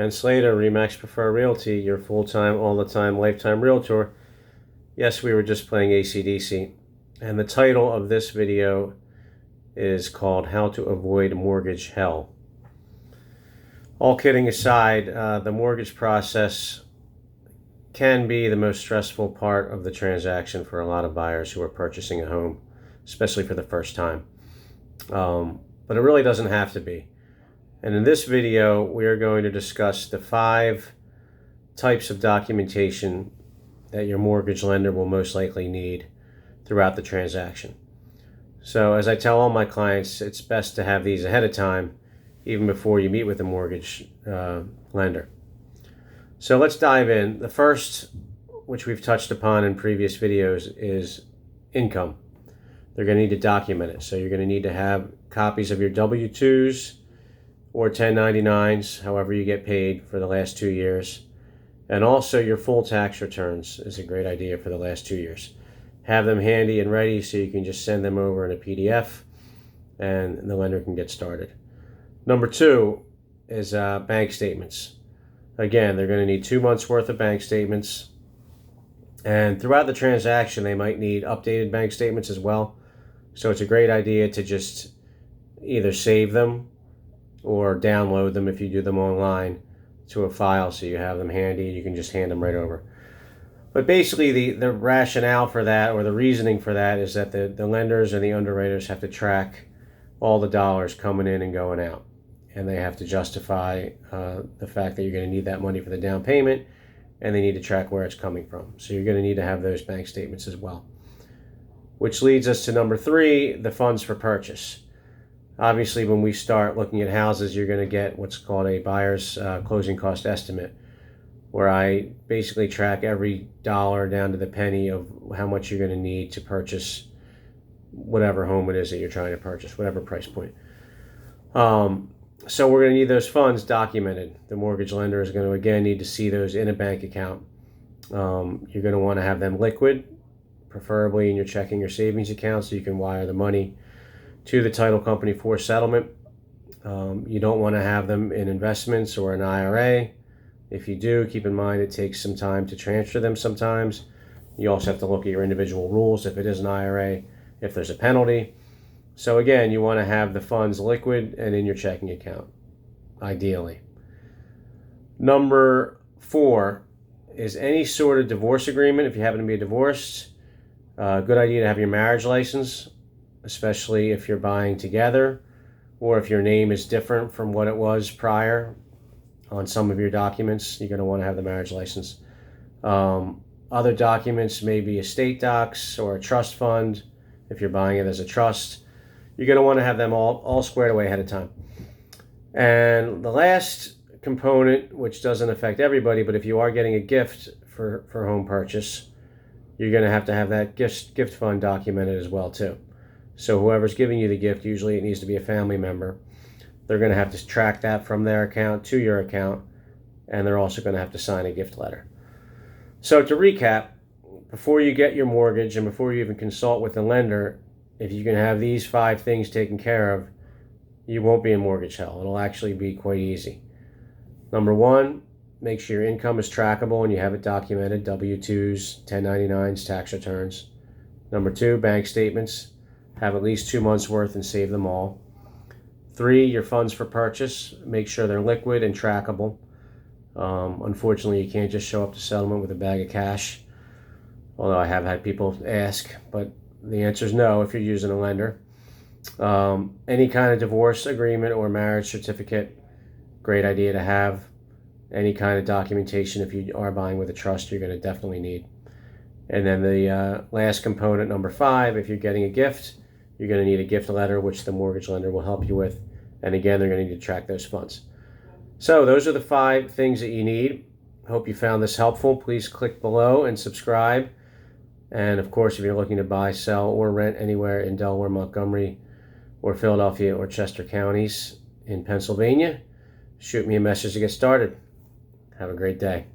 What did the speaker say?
Ben Slater, Remax Prefer Realty, your full-time, all-the-time, lifetime realtor. Yes, we were just playing AC/DC. And the title of this video is called How to Avoid Mortgage Hell. All kidding aside, the mortgage process can be the most stressful part of the transaction for a lot of buyers who are purchasing a home, especially for the first time. But it really doesn't have to be. And in this video, we are going to discuss the 5 types of documentation that your mortgage lender will most likely need throughout the transaction. So as I tell all my clients, it's best to have these ahead of time, even before you meet with the mortgage lender. So let's dive in. The first, which we've touched upon in previous videos, is income. They're going to need to document it. So you're going to need to have copies of your W-2s or 1099s, however you get paid for the last 2 years. And also your full tax returns is a great idea for the last 2 years. Have them handy and ready so you can just send them over in a PDF and the lender can get started. Number 2 is bank statements. Again, they're going to need 2 months worth of bank statements. And throughout the transaction, they might need updated bank statements as well. So it's a great idea to just either save them or download them if you do them online to a file so you have them handy and you can just hand them right over. But basically the rationale for that, or the reasoning for that, is that the lenders and the underwriters have to track all the dollars coming in and going out. And they have to justify the fact that you're going to need that money for the down payment, and they need to track where it's coming from. So you're going to need to have those bank statements as well. Which leads us to number 3, the funds for purchase. Obviously, when we start looking at houses, you're going to get what's called a buyer's closing cost estimate, where I basically track every dollar down to the penny of how much you're going to need to purchase whatever home it is that you're trying to purchase, whatever price point. So we're going to need those funds documented. The mortgage lender is going to, again, need to see those in a bank account. You're going to want to have them liquid, preferably in your checking or savings account, so you can wire the money to the title company for settlement. You don't want to have them in investments or an IRA. If you do, keep in mind it takes some time to transfer them sometimes. You also have to look at your individual rules if it is an IRA, if there's a penalty. So again, you want to have the funds liquid and in your checking account, ideally. Number 4 is any sort of divorce agreement. If you happen to be divorced, good idea to have your marriage license, especially if you're buying together or if your name is different from what it was prior on some of your documents. You're going to want to have the marriage license. Other documents may be estate docs or a trust fund if you're buying it as a trust. You're going to want to have them all squared away ahead of time. And the last component, which doesn't affect everybody, but if you are getting a gift for home purchase, you're going to have that gift fund documented as well too. So whoever's giving you the gift, usually it needs to be a family member. They're going to have to track that from their account to your account, and they're also going to have to sign a gift letter. So to recap, before you get your mortgage and before you even consult with the lender, if you can have these 5 things taken care of, you won't be in mortgage hell. It'll actually be quite easy. Number 1, make sure your income is trackable and you have it documented, W-2s, 1099s, tax returns. Number 2, bank statements. Have at least 2 months worth and save them all. 3, your funds for purchase. Make sure they're liquid and trackable. Unfortunately, you can't just show up to settlement with a bag of cash, although I have had people ask, but the answer is no if you're using a lender. Any kind of divorce agreement or marriage certificate, great idea to have. Any kind of documentation, if you are buying with a trust, you're going to definitely need. And then the last component, number 5, if you're getting a gift, you're going to need a gift letter, which the mortgage lender will help you with. And again, they're going to need to track those funds. So those are the 5 things that you need. Hope you found this helpful. Please click below and subscribe. And of course, if you're looking to buy, sell, or rent anywhere in Delaware, Montgomery, or Philadelphia, or Chester counties in Pennsylvania, shoot me a message to get started. Have a great day.